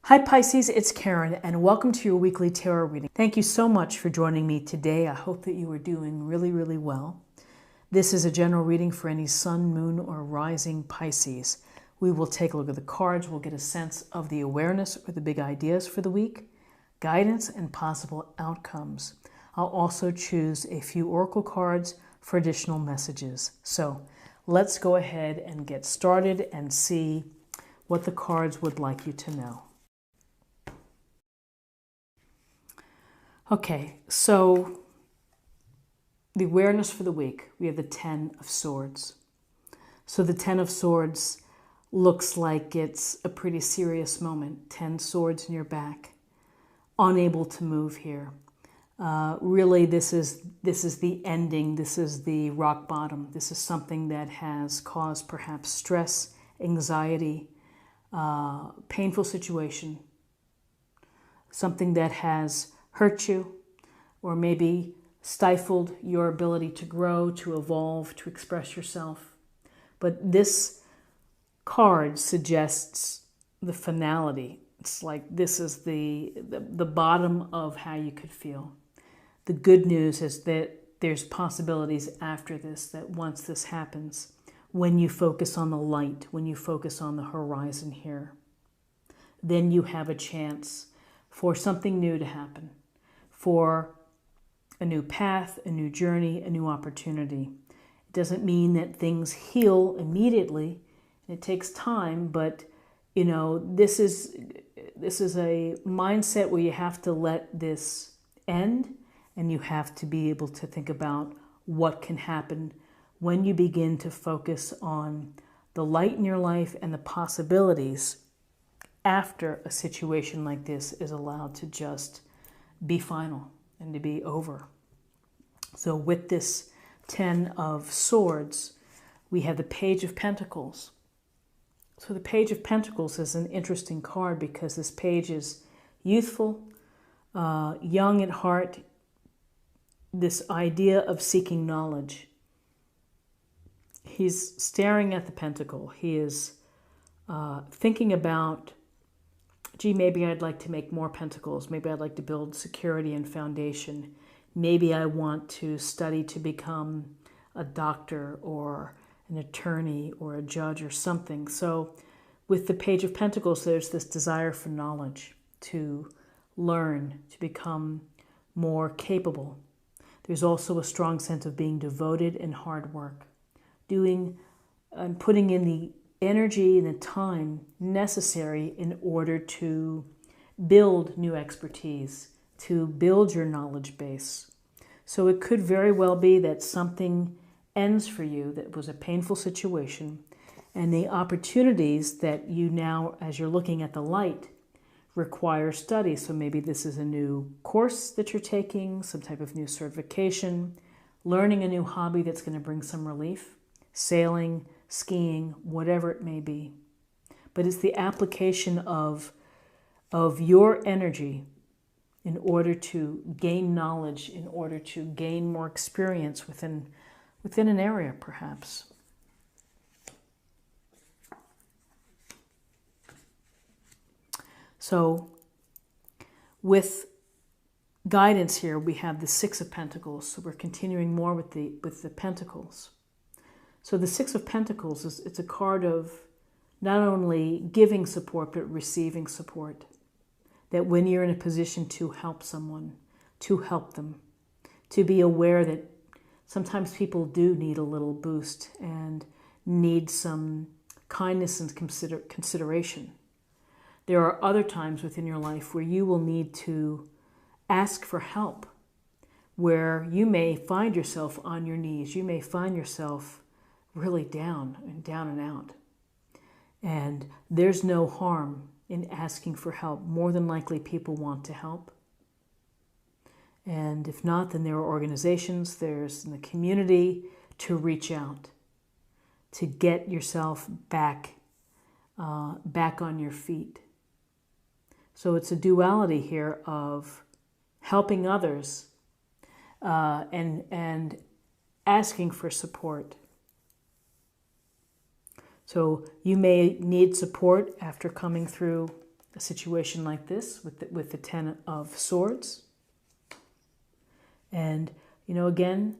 Hi Pisces, it's Karen and welcome to your weekly tarot reading. Thank you so much for joining me today. I hope that you are doing really well. This is a general reading for any sun, moon, or rising Pisces. We will take a look at the cards. We'll get a sense of the awareness or the big ideas for the week, guidance, and possible outcomes. I'll also choose a few oracle cards for additional messages. So let's go ahead and get started and see what the cards would like you to know. Okay, so the awareness for the week, we have the 10 of Swords. So the 10 of Swords looks like it's a pretty serious moment. 10 swords in your back, unable to move here. Really, this is the ending. This is the rock bottom. This is something that has caused perhaps stress, anxiety, painful situation, something that has hurt you, or maybe stifled your ability to grow, to evolve, to express yourself. But this card suggests the finality. It's like this is the bottom of how you could feel. The good news is that there's possibilities after this, that once this happens, when you focus on the light, when you focus on the horizon here, then you have a chance for something new to happen, for a new path, a new journey, a new opportunity. It doesn't mean that things heal immediately. It takes time, but this is a mindset where you have to let this end, and you have to be able to think about what can happen when you begin to focus on the light in your life and the possibilities after a situation like this is allowed to just be final and to be over. So with this 10 of Swords, we have the Page of Pentacles. So the Page of Pentacles is an interesting card because this page is youthful, young at heart, this idea of seeking knowledge. He's staring at the pentacle. He is thinking about, gee, maybe I'd like to make more pentacles. Maybe I'd like to build security and foundation. Maybe I want to study to become a doctor or an attorney or a judge or something. So with the Page of Pentacles, there's this desire for knowledge, to learn, to become more capable. There's also a strong sense of being devoted and hard work, doing and putting in the energy and the time necessary in order to build new expertise, to build your knowledge base. So it could very well be that something ends for you that was a painful situation, and the opportunities that you now, as you're looking at the light, require study. So maybe this is a new course that you're taking, some type of new certification, learning a new hobby that's going to bring some relief, sailing, skiing, whatever it may be. But it's the application of your energy in order to gain knowledge, in order to gain more experience within an area, perhaps. So with guidance here, we have the Six of Pentacles. So we're continuing more with the Pentacles. So the Six of Pentacles it's a card of not only giving support, but receiving support. That when you're in a position to help someone, to help them, to be aware that sometimes people do need a little boost and need some kindness and consideration. There are other times within your life where you will need to ask for help, where you may find yourself on your knees. You may find yourself really down and out. And there's no harm in asking for help. More than likely people want to help. And if not, then there are organizations, there's in the community to reach out, to get yourself back on your feet. So it's a duality here of helping others and asking for support. So you may need support after coming through a situation like this with the Ten of Swords. And, again,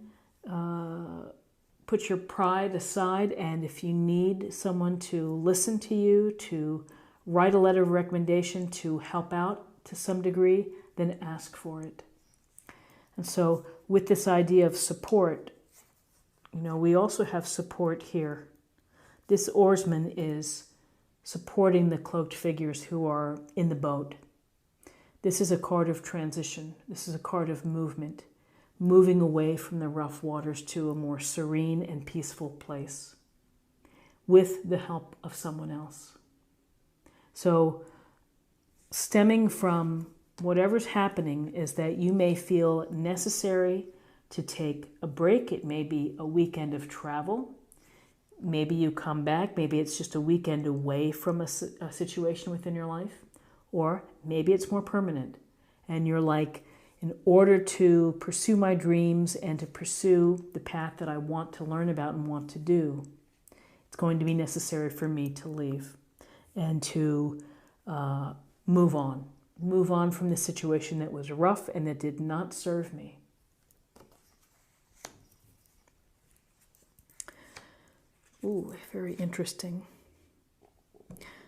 put your pride aside, and if you need someone to listen to you, to write a letter of recommendation, to help out to some degree, then ask for it. And so with this idea of support, we also have support here. This oarsman is supporting the cloaked figures who are in the boat. This is a card of transition. This is a card of movement, moving away from the rough waters to a more serene and peaceful place with the help of someone else. So stemming from whatever's happening is that you may feel necessary to take a break. It may be a weekend of travel. Maybe you come back. Maybe it's just a weekend away from a situation within your life. Or maybe it's more permanent. And you're like, in order to pursue my dreams and to pursue the path that I want to learn about and want to do, it's going to be necessary for me to leave and to move on. Move on from the situation that was rough and that did not serve me. Ooh, very interesting.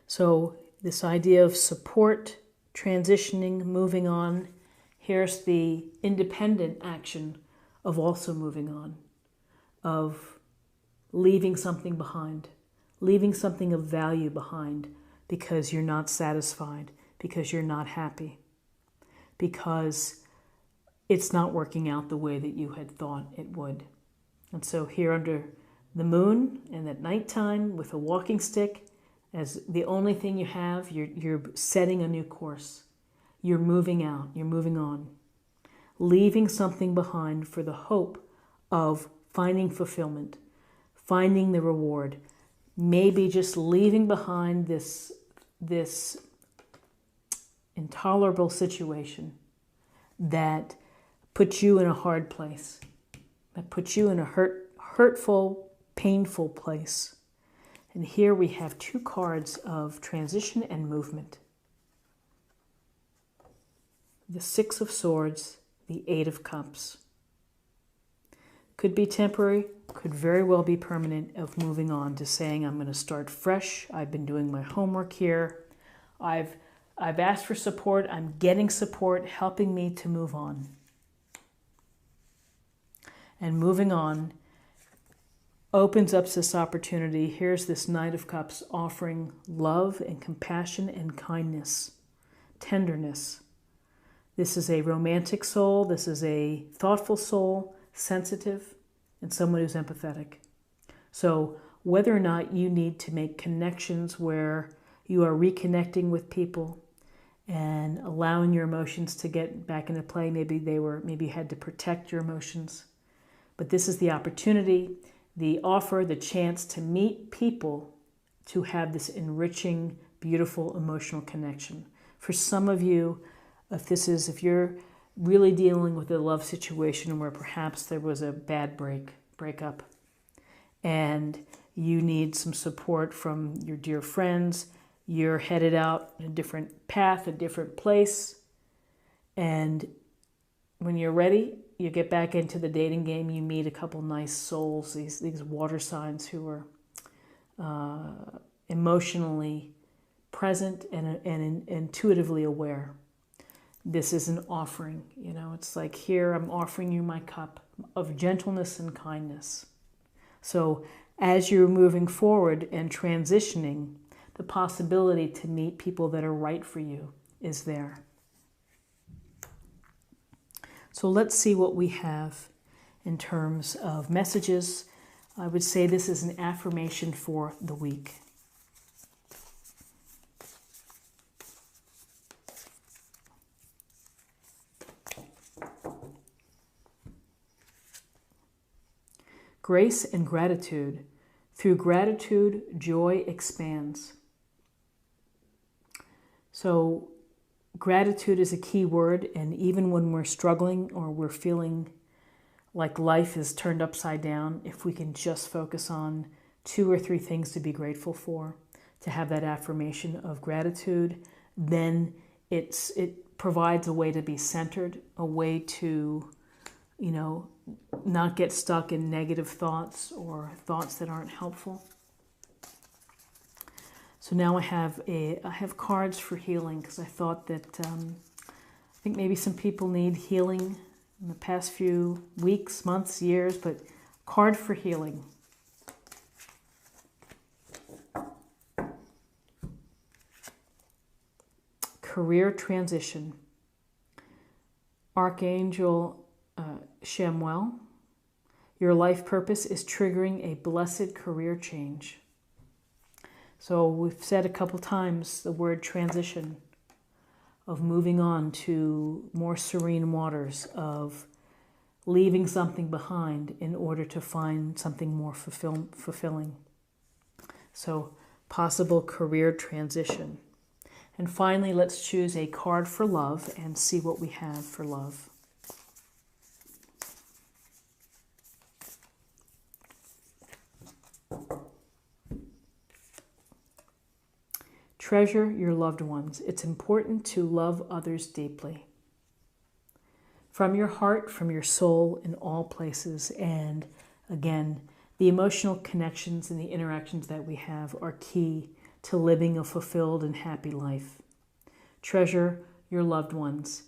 So this idea of support, transitioning, moving on. Here's the independent action of also moving on, of leaving something behind, leaving something of value behind because you're not satisfied, because you're not happy, because it's not working out the way that you had thought it would. And so here under the moon and at nighttime with a walking stick as the only thing you have, you're setting a new course. You're moving out, you're moving on, leaving something behind for the hope of finding fulfillment, finding the reward, maybe just leaving behind this intolerable situation that puts you in a hard place, that puts you in a hurtful, painful place. And here we have two cards of transition and movement. The Six of Swords, the Eight of Cups. Could be temporary, could very well be permanent, of moving on to saying, I'm going to start fresh. I've been doing my homework here. I've asked for support. I'm getting support, helping me to move on. And moving on opens up this opportunity. Here's this Knight of Cups offering love and compassion and kindness, tenderness. This is a romantic soul. This is a thoughtful soul, sensitive, and someone who's empathetic. So whether or not you need to make connections where you are reconnecting with people and allowing your emotions to get back into play, maybe you had to protect your emotions. But this is the opportunity, the offer, the chance to meet people to have this enriching, beautiful emotional connection. For some of you, if you're really dealing with a love situation where perhaps there was a bad breakup and you need some support from your dear friends, you're headed out in a different path, a different place, and when you're ready, you get back into the dating game, you meet a couple nice souls, these water signs who are emotionally present and intuitively aware. This is an offering, it's like, here I'm offering you my cup of gentleness and kindness. So as you're moving forward and transitioning, the possibility to meet people that are right for you is there. So let's see what we have in terms of messages. I would say this is an affirmation for the week. Grace and gratitude. Through gratitude, joy expands. So gratitude is a key word, and even when we're struggling or we're feeling like life is turned upside down, if we can just focus on 2 or 3 things to be grateful for, to have that affirmation of gratitude, then it provides a way to be centered, a way to, not get stuck in negative thoughts or thoughts that aren't helpful. So now I have cards for healing, because I thought that I think maybe some people need healing in the past few weeks, months, years, but card for healing. Career transition. Archangel Chamuel, your life purpose is triggering a blessed career change. So we've said a couple times the word transition, of moving on to more serene waters, of leaving something behind in order to find something more fulfilling. So possible career transition. And finally, let's choose a card for love and see what we have for love. Treasure your loved ones. It's important to love others deeply. From your heart, from your soul, in all places. And again, the emotional connections and the interactions that we have are key to living a fulfilled and happy life. Treasure your loved ones.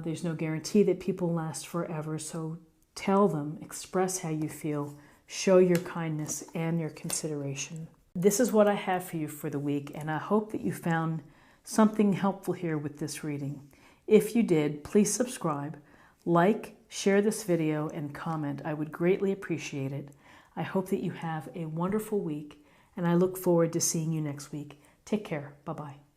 There's no guarantee that people last forever, so tell them, express how you feel, show your kindness and your consideration. This is what I have for you for the week, and I hope that you found something helpful here with this reading. If you did, please subscribe, like, share this video, and comment. I would greatly appreciate it. I hope that you have a wonderful week, and I look forward to seeing you next week. Take care. Bye-bye.